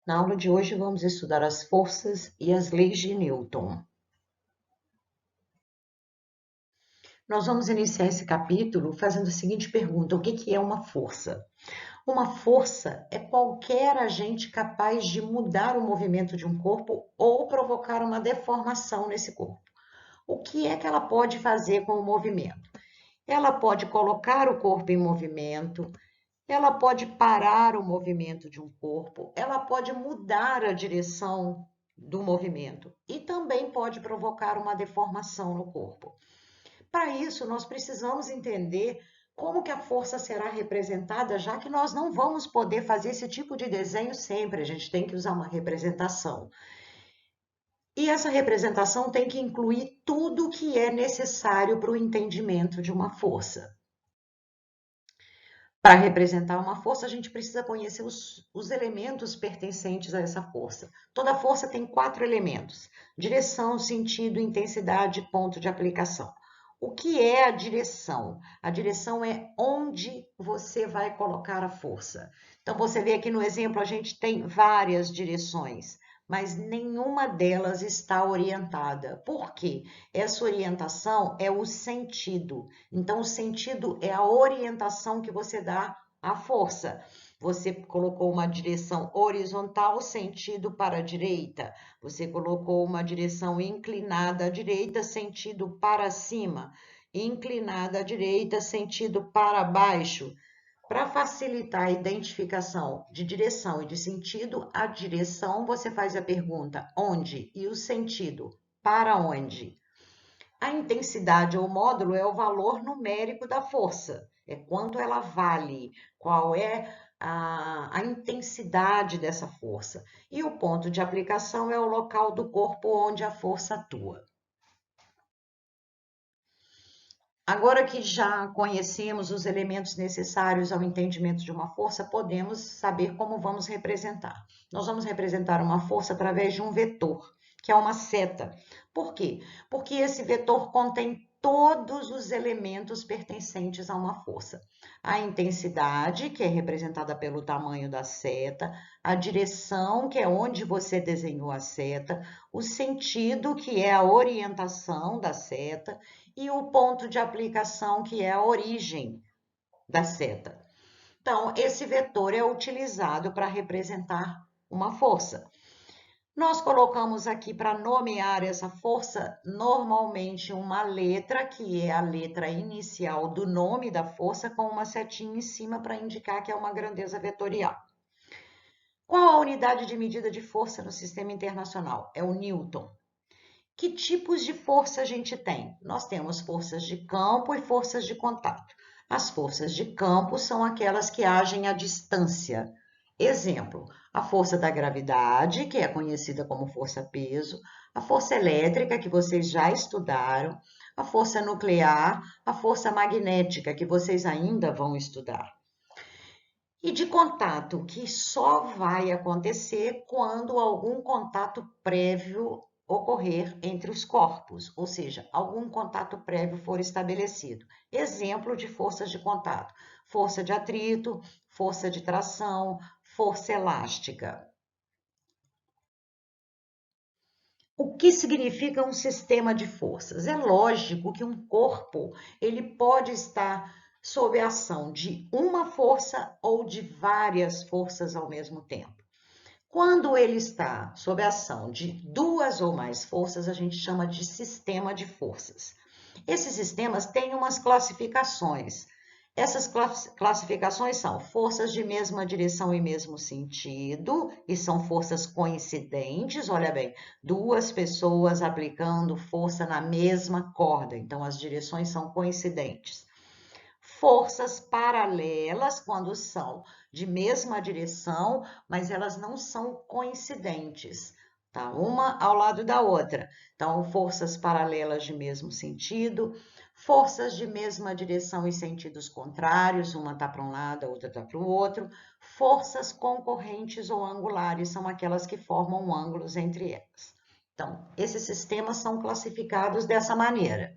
Na aula de hoje vamos estudar as forças e as leis de Newton. Nós vamos iniciar esse capítulo fazendo a seguinte pergunta: o que é uma força? Uma força é qualquer agente capaz de mudar o movimento de um corpo ou provocar uma deformação nesse corpo. O que é que ela pode fazer com o movimento? Ela pode colocar o corpo em movimento, ela pode parar o movimento de um corpo, ela pode mudar a direção do movimento e também pode provocar uma deformação no corpo. Para isso, nós precisamos entender como que a força será representada, já que nós não vamos poder fazer esse tipo de desenho sempre, a gente tem que usar uma representação. E essa representação tem que incluir tudo o que é necessário para o entendimento de uma força. Para representar uma força, a gente precisa conhecer os elementos pertencentes a essa força. Toda força tem 4 elementos: direção, sentido, intensidade e ponto de aplicação. O que é a direção? A direção é onde você vai colocar a força. Então, você vê aqui no exemplo, a gente tem várias direções, mas nenhuma delas está orientada. Por quê? Essa orientação é o sentido. Então, o sentido é a orientação que você dá à força. Você colocou uma direção horizontal, sentido para a direita. Você colocou uma direção inclinada à direita, sentido para cima. Inclinada à direita, sentido para baixo. Para facilitar a identificação de direção e de sentido, a direção você faz a pergunta onde e o sentido para onde. A intensidade ou módulo é o valor numérico da força, é quanto ela vale, qual é a intensidade dessa força. E o ponto de aplicação é o local do corpo onde a força atua. Agora que já conhecemos os elementos necessários ao entendimento de uma força, podemos saber como vamos representar. Nós vamos representar uma força através de um vetor, que é uma seta. Por quê? Porque esse vetor contém todos os elementos pertencentes a uma força. A intensidade, que é representada pelo tamanho da seta, a direção, que é onde você desenhou a seta, o sentido, que é a orientação da seta, e o ponto de aplicação, que é a origem da seta. Então, esse vetor é utilizado para representar uma força. Nós colocamos aqui para nomear essa força, normalmente uma letra, que é a letra inicial do nome da força, com uma setinha em cima para indicar que é uma grandeza vetorial. Qual a unidade de medida de força no sistema internacional? É o Newton. Que tipos de força a gente tem? Nós temos forças de campo e forças de contato. As forças de campo são aquelas que agem à distância. Exemplo, a força da gravidade, que é conhecida como força-peso, a força elétrica, que vocês já estudaram, a força nuclear, a força magnética, que vocês ainda vão estudar. E de contato, que só vai acontecer quando algum contato prévio ocorrer entre os corpos, ou seja, algum contato prévio for estabelecido. Exemplo de forças de contato: força de atrito, força de tração, força elástica. O que significa um sistema de forças? É lógico que um corpo ele pode estar sob a ação de uma força ou de várias forças ao mesmo tempo. Quando ele está sob a ação de 2 ou mais forças, a gente chama de sistema de forças. Esses sistemas têm umas classificações. Essas classificações são forças de mesma direção e mesmo sentido, e são forças coincidentes. Olha bem, 2 pessoas aplicando força na mesma corda, então as direções são coincidentes. Forças paralelas, quando são de mesma direção, mas elas não são coincidentes, tá? Uma ao lado da outra. Então, forças paralelas de mesmo sentido, forças de mesma direção e sentidos contrários, uma está para um lado, a outra está para o outro. Forças concorrentes ou angulares são aquelas que formam ângulos entre elas. Então, esses sistemas são classificados dessa maneira.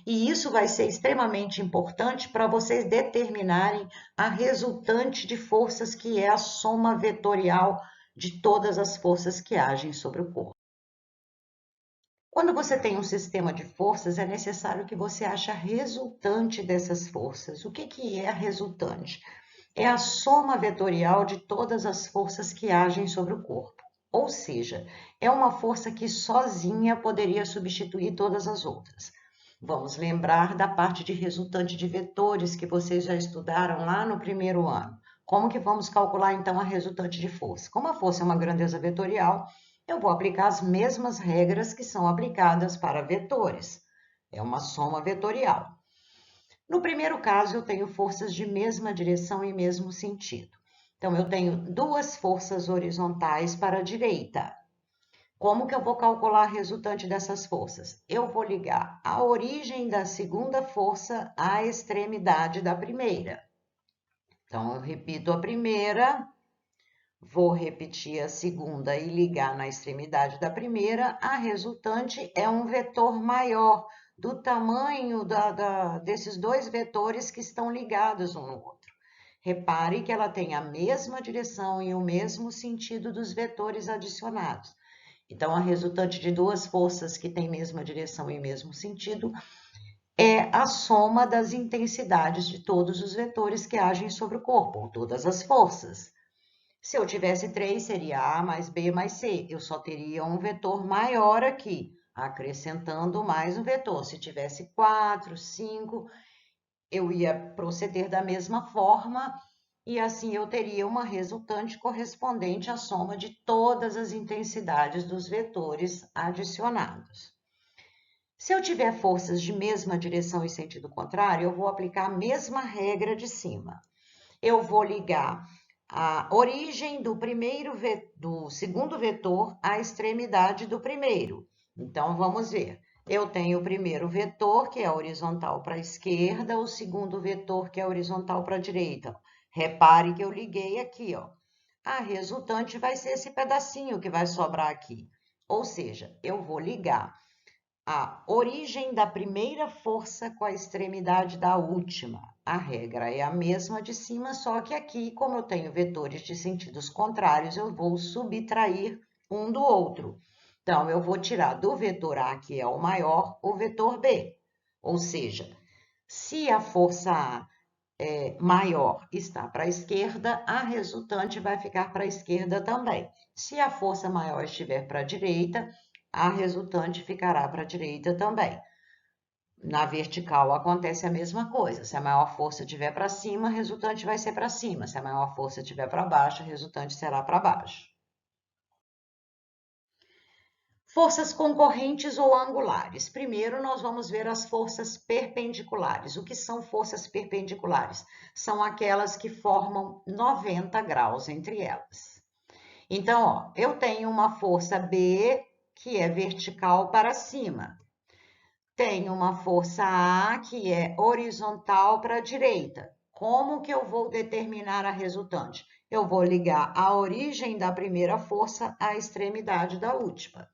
E isso vai ser extremamente importante para vocês determinarem a resultante de forças, que é a soma vetorial de todas as forças que agem sobre o corpo. Quando você tem um sistema de forças, é necessário que você ache a resultante dessas forças. O que é a resultante? É a soma vetorial de todas as forças que agem sobre o corpo. Ou seja, é uma força que sozinha poderia substituir todas as outras. Vamos lembrar da parte de resultante de vetores que vocês já estudaram lá no primeiro ano. Como que vamos calcular então a resultante de força? Como a força é uma grandeza vetorial, eu vou aplicar as mesmas regras que são aplicadas para vetores. É uma soma vetorial. No primeiro caso, eu tenho forças de mesma direção e mesmo sentido. Então, eu tenho duas forças horizontais para a direita. Como que eu vou calcular a resultante dessas forças? Eu vou ligar a origem da segunda força à extremidade da primeira. Então, eu repito a primeira, vou repetir a segunda e ligar na extremidade da primeira. A resultante é um vetor maior, do tamanho desses dois vetores que estão ligados um no outro. Repare que ela tem a mesma direção e o mesmo sentido dos vetores adicionados. Então, a resultante de duas forças que têm mesma direção e mesmo sentido é a soma das intensidades de todos os vetores que agem sobre o corpo, ou todas as forças. Se eu tivesse 3, seria A mais B mais C. Eu só teria um vetor maior aqui, acrescentando mais um vetor. Se tivesse 4, 5, eu ia proceder da mesma forma e assim eu teria uma resultante correspondente à soma de todas as intensidades dos vetores adicionados. Se eu tiver forças de mesma direção e sentido contrário, eu vou aplicar a mesma regra de cima. Eu vou ligar a origem do segundo vetor à extremidade do primeiro. Então, vamos ver. Eu tenho o primeiro vetor, que é horizontal para a esquerda, o segundo vetor, que é horizontal para a direita. Repare que eu liguei aqui, ó. A resultante vai ser esse pedacinho que vai sobrar aqui. Ou seja, eu vou ligar a origem da primeira força com a extremidade da última. A regra é a mesma de cima, só que aqui, como eu tenho vetores de sentidos contrários, eu vou subtrair um do outro. Então, eu vou tirar do vetor A, que é o maior, o vetor B. Ou seja, se a força A maior está para a esquerda, a resultante vai ficar para a esquerda também. Se a força maior estiver para a direita, a resultante ficará para a direita também. Na vertical acontece a mesma coisa. Se a maior força estiver para cima, a resultante vai ser para cima. Se a maior força estiver para baixo, a resultante será para baixo. Forças concorrentes ou angulares. Primeiro, nós vamos ver as forças perpendiculares. O que são forças perpendiculares? São aquelas que formam 90 graus entre elas. Então, ó, eu tenho uma força B que é vertical para cima. Tenho uma força A que é horizontal para a direita. Como que eu vou determinar a resultante? Eu vou ligar a origem da primeira força à extremidade da última.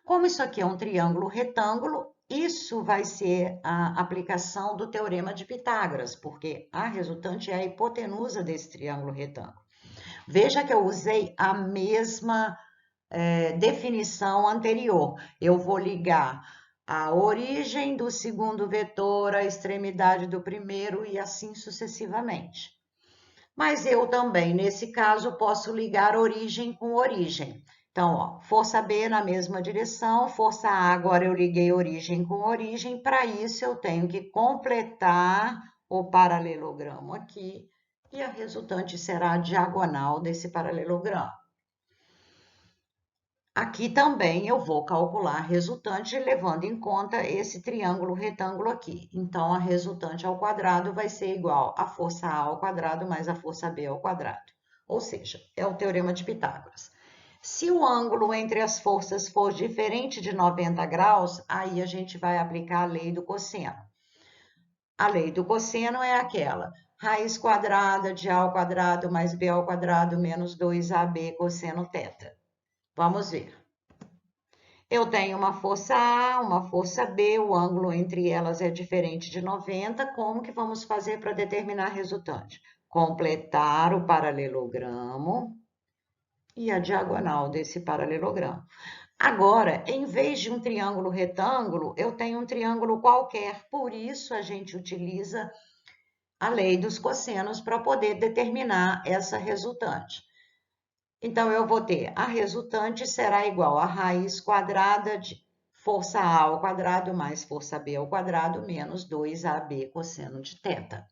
Como isso aqui é um triângulo retângulo, isso vai ser a aplicação do teorema de Pitágoras, porque a resultante é a hipotenusa desse triângulo retângulo. Veja que eu usei a mesma definição anterior. Eu vou ligar a origem do segundo vetor à extremidade do primeiro e assim sucessivamente. Mas eu também, nesse caso, posso ligar origem com origem. Então, ó, força B na mesma direção, força A, agora eu liguei origem com origem. Para isso, eu tenho que completar o paralelogramo aqui e a resultante será a diagonal desse paralelogramo. Aqui também eu vou calcular a resultante levando em conta esse triângulo retângulo aqui. Então, a resultante ao quadrado vai ser igual a força A ao quadrado mais a força B ao quadrado. Ou seja, é o teorema de Pitágoras. Se o ângulo entre as forças for diferente de 90 graus, aí a gente vai aplicar a lei do cosseno. A lei do cosseno é aquela: raiz quadrada de A ao quadrado mais B ao quadrado menos 2AB cosseno θ. Vamos ver. Eu tenho uma força A, uma força B, o ângulo entre elas é diferente de 90. Como que vamos fazer para determinar a resultante? Completar o paralelogramo e a diagonal desse paralelogramo. Agora, em vez de um triângulo retângulo, eu tenho um triângulo qualquer, por isso a gente utiliza a lei dos cossenos para poder determinar essa resultante. Então, eu vou ter a resultante será igual a raiz quadrada de força A ao quadrado mais força B ao quadrado menos 2AB cosseno de θ.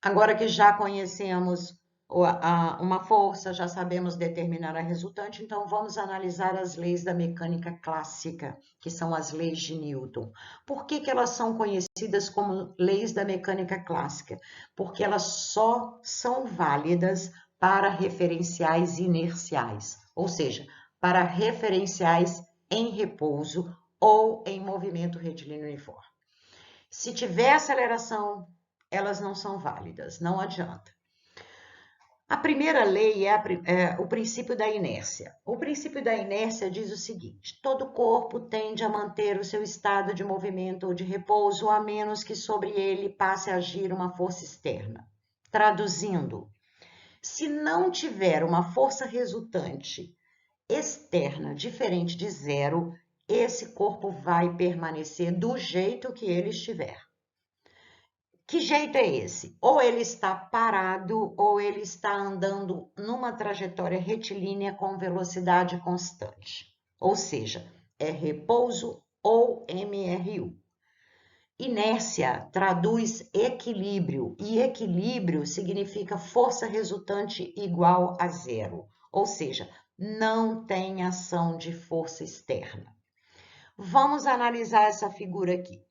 Agora que já conhecemos uma força, já sabemos determinar a resultante, então vamos analisar as leis da mecânica clássica, que são as leis de Newton. Por que elas são conhecidas como leis da mecânica clássica? Porque elas só são válidas para referenciais inerciais, ou seja, para referenciais em repouso ou em movimento retilíneo uniforme. Se tiver aceleração, elas não são válidas, não adianta. A primeira lei é o princípio da inércia. O princípio da inércia diz o seguinte: todo corpo tende a manter o seu estado de movimento ou de repouso, a menos que sobre ele passe a agir uma força externa. Traduzindo, se não tiver uma força resultante externa diferente de zero, esse corpo vai permanecer do jeito que ele estiver. Que jeito é esse? Ou ele está parado, ou ele está andando numa trajetória retilínea com velocidade constante. Ou seja, é repouso ou MRU. Inércia traduz equilíbrio, e equilíbrio significa força resultante igual a zero. Ou seja, não tem ação de força externa. Vamos analisar essa figura aqui.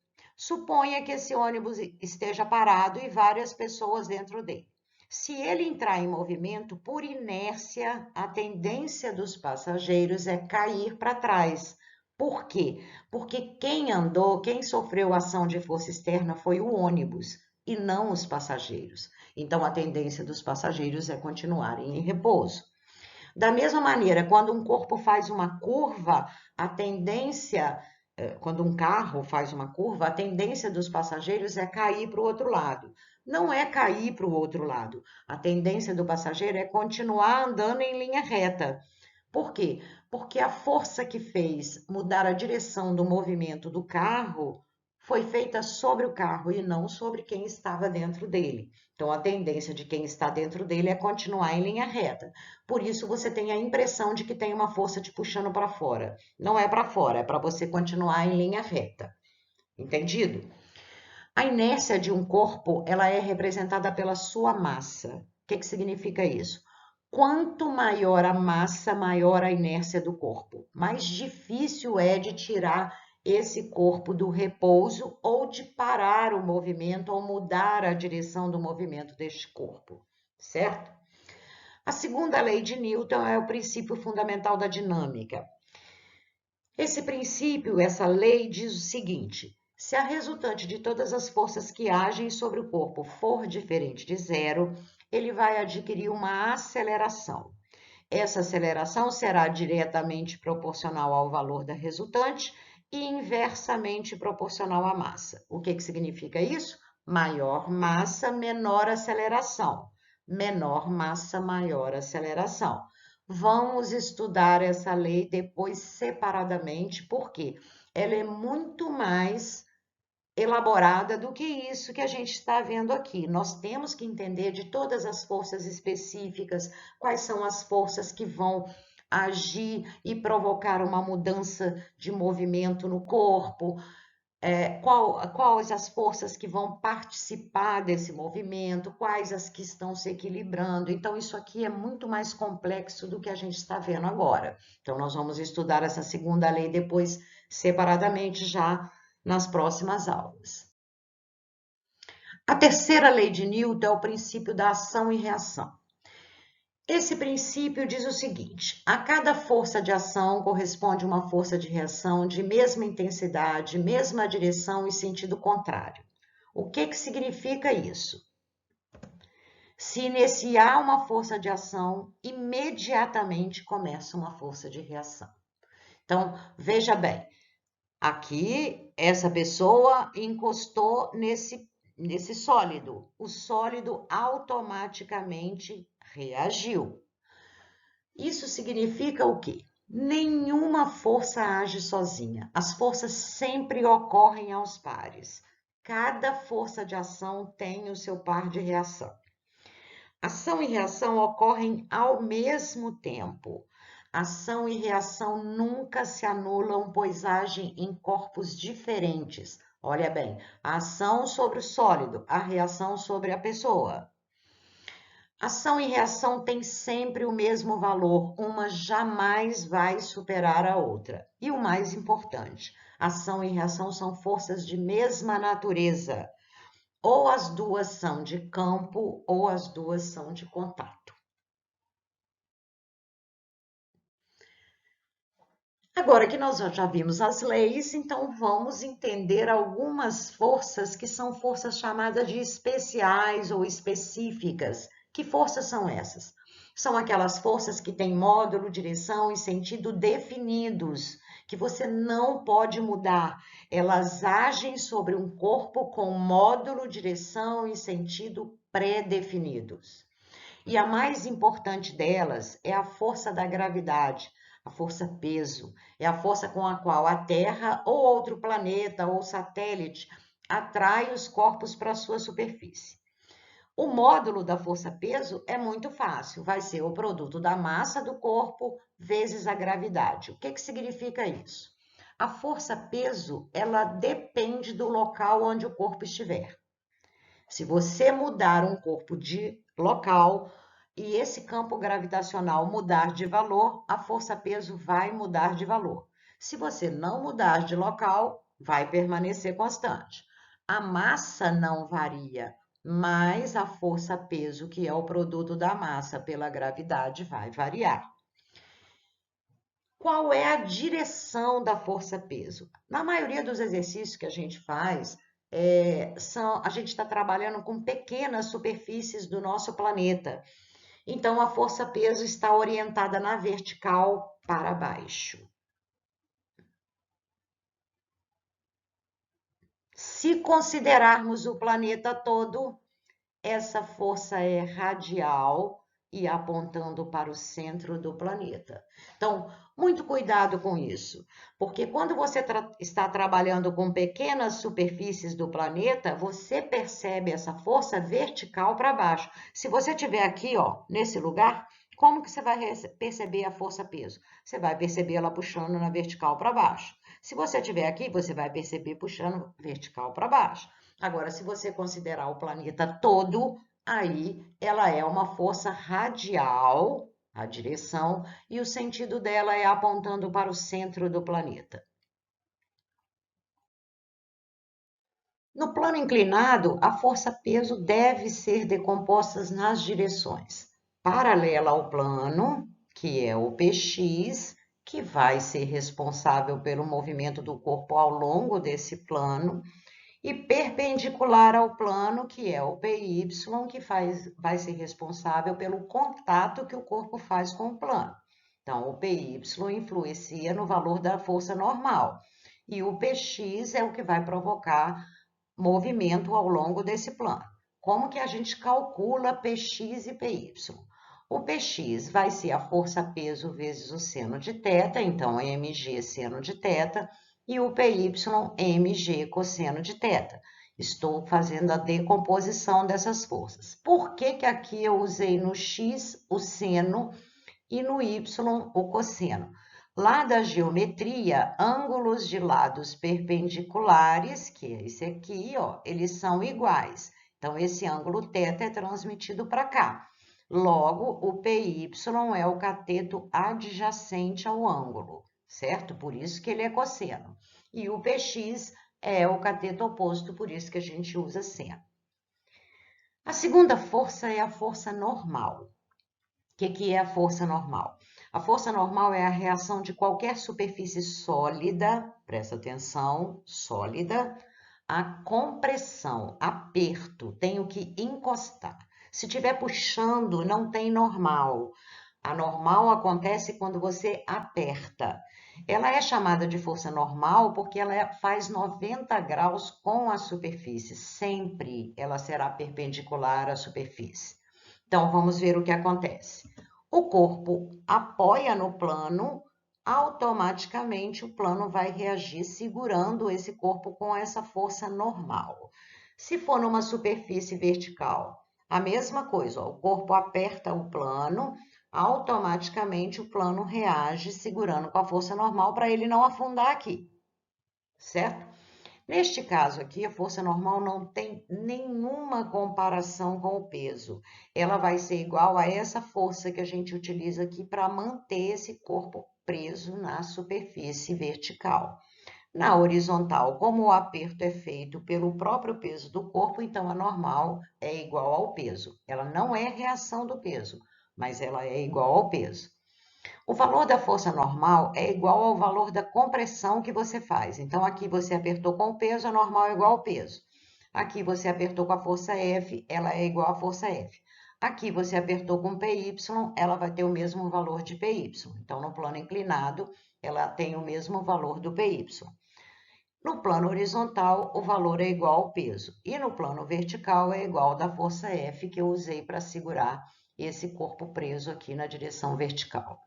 Suponha que esse ônibus esteja parado e várias pessoas dentro dele. Se ele entrar em movimento, por inércia, a tendência dos passageiros é cair para trás. Por quê? Porque quem andou, quem sofreu ação de força externa foi o ônibus e não os passageiros. Então, a tendência dos passageiros é continuarem em repouso. Da mesma maneira, quando um corpo faz uma curva, a tendência, quando um carro faz uma curva, a tendência dos passageiros é cair para o outro lado. Não é cair para o outro lado. A tendência do passageiro é continuar andando em linha reta. Por quê? Porque a força que fez mudar a direção do movimento do carro foi feita sobre o carro e não sobre quem estava dentro dele. Então, a tendência de quem está dentro dele é continuar em linha reta. Por isso, você tem a impressão de que tem uma força te puxando para fora. Não é para fora, é para você continuar em linha reta. Entendido? A inércia de um corpo, ela é representada pela sua massa. O que significa isso? Quanto maior a massa, maior a inércia do corpo. Mais difícil é de tirar esse corpo do repouso ou de parar o movimento ou mudar a direção do movimento deste corpo, certo? A segunda lei de Newton é o princípio fundamental da dinâmica. Esse princípio, essa lei diz o seguinte: se a resultante de todas as forças que agem sobre o corpo for diferente de zero, ele vai adquirir uma aceleração. Essa aceleração será diretamente proporcional ao valor da resultante e inversamente proporcional à massa. O que significa isso? Maior massa, menor aceleração. Menor massa, maior aceleração. Vamos estudar essa lei depois separadamente, porque ela é muito mais elaborada do que isso que a gente está vendo aqui. Nós temos que entender de todas as forças específicas, quais são as forças que vão agir e provocar uma mudança de movimento no corpo, quais as forças que vão participar desse movimento, quais as que estão se equilibrando. Então, isso aqui é muito mais complexo do que a gente está vendo agora. Então, nós vamos estudar essa segunda lei depois separadamente já nas próximas aulas. A terceira lei de Newton é o princípio da ação e reação. Esse princípio diz o seguinte: a cada força de ação corresponde uma força de reação de mesma intensidade, mesma direção e sentido contrário. O que significa isso? Se iniciar uma força de ação, imediatamente começa uma força de reação. Então, veja bem, aqui essa pessoa encostou nesse sólido. O sólido automaticamente reagiu. Isso significa o quê? Nenhuma força age sozinha. As forças sempre ocorrem aos pares. Cada força de ação tem o seu par de reação. Ação e reação ocorrem ao mesmo tempo. Ação e reação nunca se anulam, pois agem em corpos diferentes. Olha bem, a ação sobre o sólido, a reação sobre a pessoa. Ação e reação têm sempre o mesmo valor, uma jamais vai superar a outra. E o mais importante, ação e reação são forças de mesma natureza. Ou as duas são de campo, ou as duas são de contato. Agora que nós já vimos as leis, então vamos entender algumas forças que são forças chamadas de especiais ou específicas. Que forças são essas? São aquelas forças que têm módulo, direção e sentido definidos, que você não pode mudar. Elas agem sobre um corpo com módulo, direção e sentido pré-definidos. E a mais importante delas é a força da gravidade, a força peso. É a força com a qual a Terra ou outro planeta ou satélite atrai os corpos para a sua superfície. O módulo da força peso é muito fácil, vai ser o produto da massa do corpo vezes a gravidade. O que significa isso? A força peso, ela depende do local onde o corpo estiver. Se você mudar um corpo de local e esse campo gravitacional mudar de valor, a força-peso vai mudar de valor. Se você não mudar de local, vai permanecer constante. A massa não varia, mas a força-peso, que é o produto da massa pela gravidade, vai variar. Qual é a direção da força-peso? Na maioria dos exercícios que a gente faz, a gente está trabalhando com pequenas superfícies do nosso planeta. Então, a força-peso está orientada na vertical para baixo. Se considerarmos o planeta todo, essa força é radial e apontando para o centro do planeta. Então, muito cuidado com isso, porque quando você está trabalhando com pequenas superfícies do planeta, você percebe essa força vertical para baixo. Se você estiver aqui, ó, nesse lugar, como que você vai perceber a força-peso? Você vai perceber ela puxando na vertical para baixo. Se você estiver aqui, você vai perceber puxando vertical para baixo. Agora, se você considerar o planeta todo, aí ela é uma força radial, a direção, e o sentido dela é apontando para o centro do planeta. No plano inclinado, a força-peso deve ser decomposta nas direções paralela ao plano, que é o PX, que vai ser responsável pelo movimento do corpo ao longo desse plano, e perpendicular ao plano, que é o PY, que vai ser responsável pelo contato que o corpo faz com o plano. Então, o PY influencia no valor da força normal, e o PX é o que vai provocar movimento ao longo desse plano. Como que a gente calcula PX e PY? O PX vai ser a força-peso vezes o seno de θ, então mg seno de θ, e o PY mg cosseno de θ. Estou fazendo a decomposição dessas forças. Por que que aqui eu usei no X o seno e no Y o cosseno? Lá da geometria, ângulos de lados perpendiculares, que é esse aqui, ó, eles são iguais. Então, esse ângulo θ é transmitido para cá. Logo, o PY é o cateto adjacente ao ângulo, certo? Por isso que ele é cosseno. E o PX é o cateto oposto, por isso que a gente usa seno. A segunda força é a força normal. O que é a força normal? A força normal é a reação de qualquer superfície sólida, presta atenção, sólida, a compressão, aperto, tenho que encostar. Se estiver puxando, não tem normal. A normal acontece quando você aperta. Ela é chamada de força normal porque ela faz 90 graus com a superfície. Sempre ela será perpendicular à superfície. Então, vamos ver o que acontece. O corpo apoia no plano, automaticamente o plano vai reagir segurando esse corpo com essa força normal. Se for numa superfície vertical, a mesma coisa, ó, o corpo aperta o plano, automaticamente o plano reage segurando com a força normal para ele não afundar aqui, certo? Neste caso aqui, a força normal não tem nenhuma comparação com o peso. Ela vai ser igual a essa força que a gente utiliza aqui para manter esse corpo preso na superfície vertical. Na horizontal, como o aperto é feito pelo próprio peso do corpo, então a normal é igual ao peso. Ela não é reação do peso, mas ela é igual ao peso. O valor da força normal é igual ao valor da compressão que você faz. Então, aqui você apertou com o peso, a normal é igual ao peso. Aqui você apertou com a força F, ela é igual à força F. Aqui você apertou com PY, ela vai ter o mesmo valor de PY. Então, no plano inclinado, ela tem o mesmo valor do PY. No plano horizontal, o valor é igual ao peso. E no plano vertical, é igual da força F que eu usei para segurar esse corpo preso aqui na direção vertical.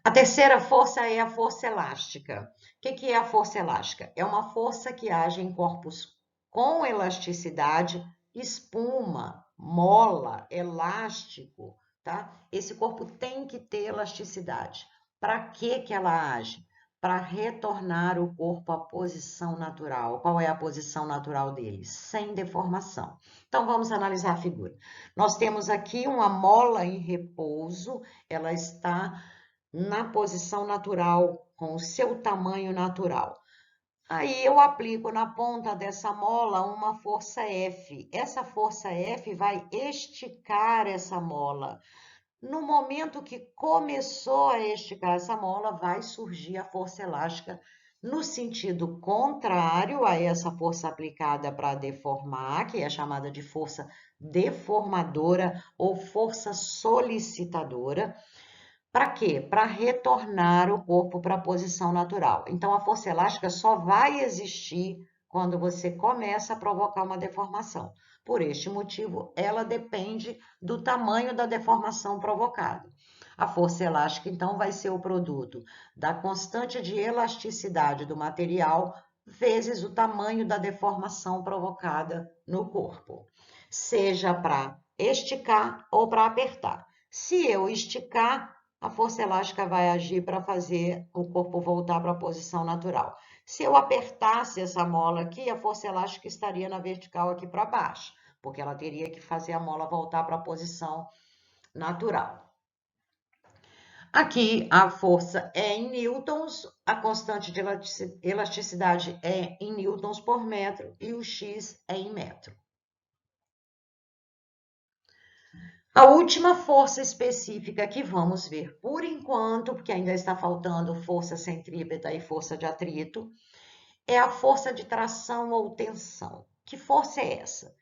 A terceira força é a força elástica. O que é a força elástica? É uma força que age em corpos com elasticidade, espuma, mola, elástico, tá? Esse corpo tem que ter elasticidade. Para que ela age? Para retornar o corpo à posição natural. Qual é a posição natural dele? Sem deformação. Então, vamos analisar a figura. Nós temos aqui uma mola em repouso, ela está na posição natural, com o seu tamanho natural. Aí eu aplico na ponta dessa mola uma força F. Essa força F vai esticar essa mola. No momento que começou a esticar essa mola, vai surgir a força elástica no sentido contrário a essa força aplicada para deformar, que é chamada de força deformadora ou força solicitadora. Para quê? Para retornar o corpo para a posição natural. Então, a força elástica só vai existir quando você começa a provocar uma deformação. Por este motivo, ela depende do tamanho da deformação provocada. A força elástica, então, vai ser o produto da constante de elasticidade do material vezes o tamanho da deformação provocada no corpo, seja para esticar ou para apertar. Se eu esticar, a força elástica vai agir para fazer o corpo voltar para a posição natural. Se eu apertasse essa mola aqui, a força elástica estaria na vertical aqui para baixo, porque ela teria que fazer a mola voltar para a posição natural. Aqui a força é em newtons, a constante de elasticidade é em newtons por metro e o x é em metro. A última força específica que vamos ver por enquanto, porque ainda está faltando força centrípeta e força de atrito, é a força de tração ou tensão. Que força é essa?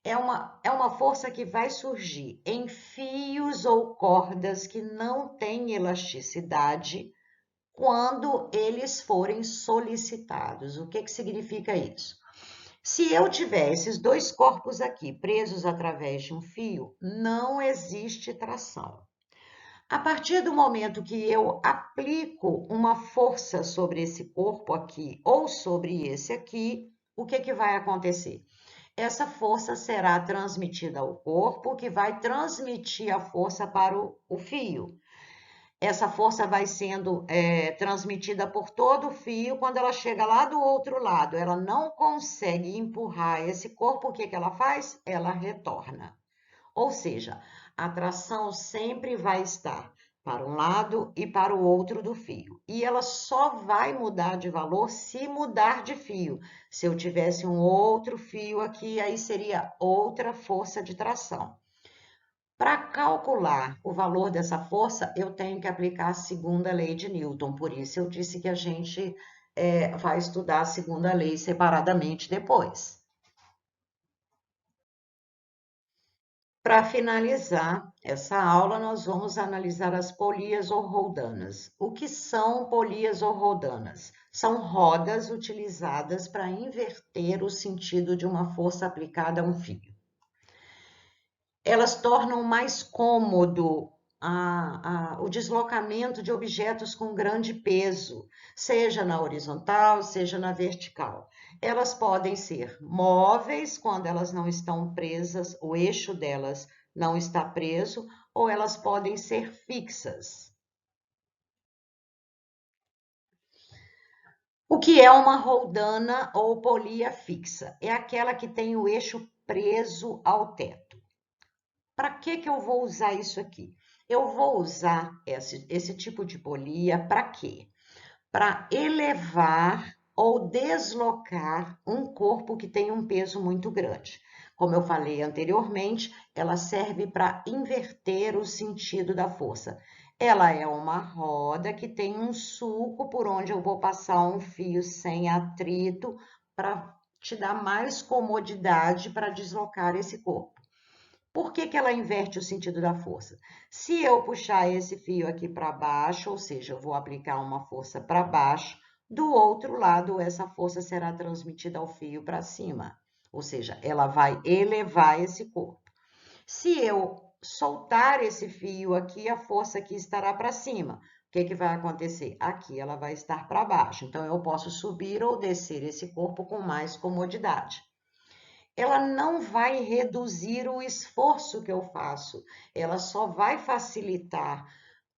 É uma força que vai surgir em fios ou cordas que não têm elasticidade quando eles forem solicitados. O que significa isso? Se eu tiver esses dois corpos aqui presos através de um fio, não existe tração. A partir do momento que eu aplico uma força sobre esse corpo aqui ou sobre esse aqui, o que vai acontecer? Essa força será transmitida ao corpo, que vai transmitir a força para o fio. Essa força vai sendo transmitida por todo o fio. Quando ela chega lá do outro lado, ela não consegue empurrar esse corpo, o que ela faz? Ela retorna. Ou seja, a tração sempre vai estar para um lado e para o outro do fio. E ela só vai mudar de valor se mudar de fio. Se eu tivesse um outro fio aqui, aí seria outra força de tração. Para calcular o valor dessa força, eu tenho que aplicar a segunda lei de Newton. Por isso, eu disse que a gente vai estudar a segunda lei separadamente depois. Para finalizar essa aula, nós vamos analisar as polias ou roldanas. O que são polias ou roldanas? São rodas utilizadas para inverter o sentido de uma força aplicada a um fio. Elas tornam mais cômodo o deslocamento de objetos com grande peso, seja na horizontal, seja na vertical. Elas podem ser móveis quando elas não estão presas, o eixo delas não está preso, ou elas podem ser fixas. O que é uma roldana ou polia fixa? É aquela que tem o eixo preso ao teto. Para que eu vou usar isso aqui? Eu vou usar esse tipo de polia para quê? Para elevar ou deslocar um corpo que tem um peso muito grande. Como eu falei anteriormente, ela serve para inverter o sentido da força. Ela é uma roda que tem um sulco por onde eu vou passar um fio sem atrito para te dar mais comodidade para deslocar esse corpo. Por que ela inverte o sentido da força? Se eu puxar esse fio aqui para baixo, ou seja, eu vou aplicar uma força para baixo, do outro lado, essa força será transmitida ao fio para cima, ou seja, ela vai elevar esse corpo. Se eu soltar esse fio aqui, a força aqui estará para cima. O que vai acontecer? Aqui ela vai estar para baixo. Então, eu posso subir ou descer esse corpo com mais comodidade. Ela não vai reduzir o esforço que eu faço, ela só vai facilitar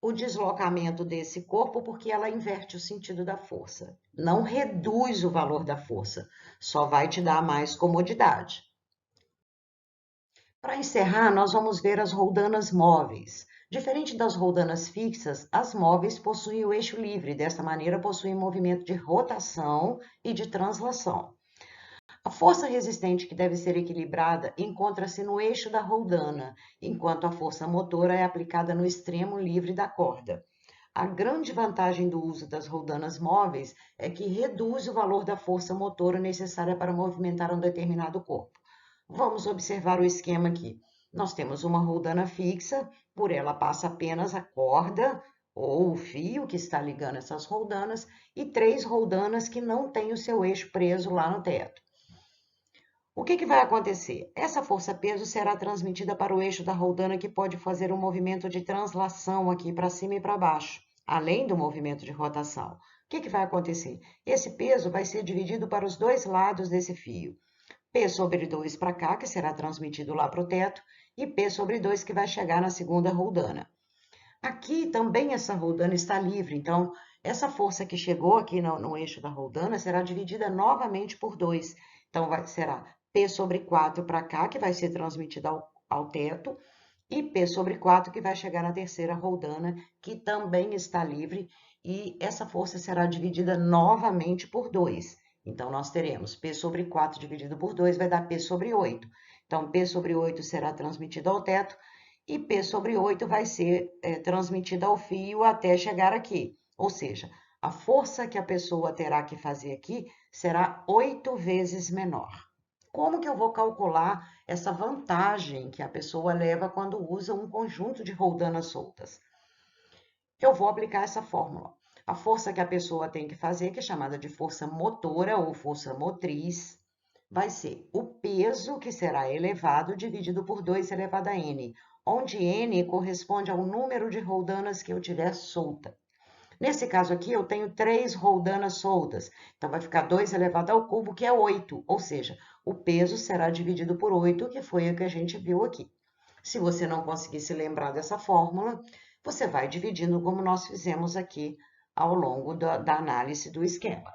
o deslocamento desse corpo porque ela inverte o sentido da força. Não reduz o valor da força, só vai te dar mais comodidade. Para encerrar, nós vamos ver as roldanas móveis. Diferente das roldanas fixas, as móveis possuem o eixo livre, dessa maneira possuem movimento de rotação e de translação. A força resistente que deve ser equilibrada encontra-se no eixo da roldana, enquanto a força motora é aplicada no extremo livre da corda. A grande vantagem do uso das roldanas móveis é que reduz o valor da força motora necessária para movimentar um determinado corpo. Vamos observar o esquema aqui. Nós temos uma roldana fixa, por ela passa apenas a corda ou o fio que está ligando essas roldanas, e 3 roldanas que não têm o seu eixo preso lá no teto. O que vai acontecer? Essa força-peso será transmitida para o eixo da roldana, que pode fazer um movimento de translação aqui para cima e para baixo, além do movimento de rotação. O que vai acontecer? Esse peso vai ser dividido para os dois lados desse fio. P sobre 2 para cá, que será transmitido lá para o teto, e P sobre 2 que vai chegar na segunda roldana. Aqui também essa roldana está livre, então essa força que chegou aqui no eixo da roldana será dividida novamente por 2. Então, será P sobre 4 para cá, que vai ser transmitida ao teto, e P sobre 4 que vai chegar na terceira roldana, que também está livre, e essa força será dividida novamente por 2. Então, nós teremos P sobre 4 dividido por 2 vai dar P sobre 8. Então, P sobre 8 será transmitido ao teto, e P sobre 8 vai ser transmitida ao fio até chegar aqui. Ou seja, a força que a pessoa terá que fazer aqui será 8 vezes menor. Como que eu vou calcular essa vantagem que a pessoa leva quando usa um conjunto de roldanas soltas? Eu vou aplicar essa fórmula. A força que a pessoa tem que fazer, que é chamada de força motora ou força motriz, vai ser o peso que será elevado dividido por 2 elevado a n, onde n corresponde ao número de roldanas que eu tiver solta. Nesse caso aqui, eu tenho 3 roldanas soltas, então vai ficar 2 elevado ao cubo, que é 8, ou seja, o peso será dividido por 8, que foi o que a gente viu aqui. Se você não conseguir se lembrar dessa fórmula, você vai dividindo como nós fizemos aqui ao longo da análise do esquema.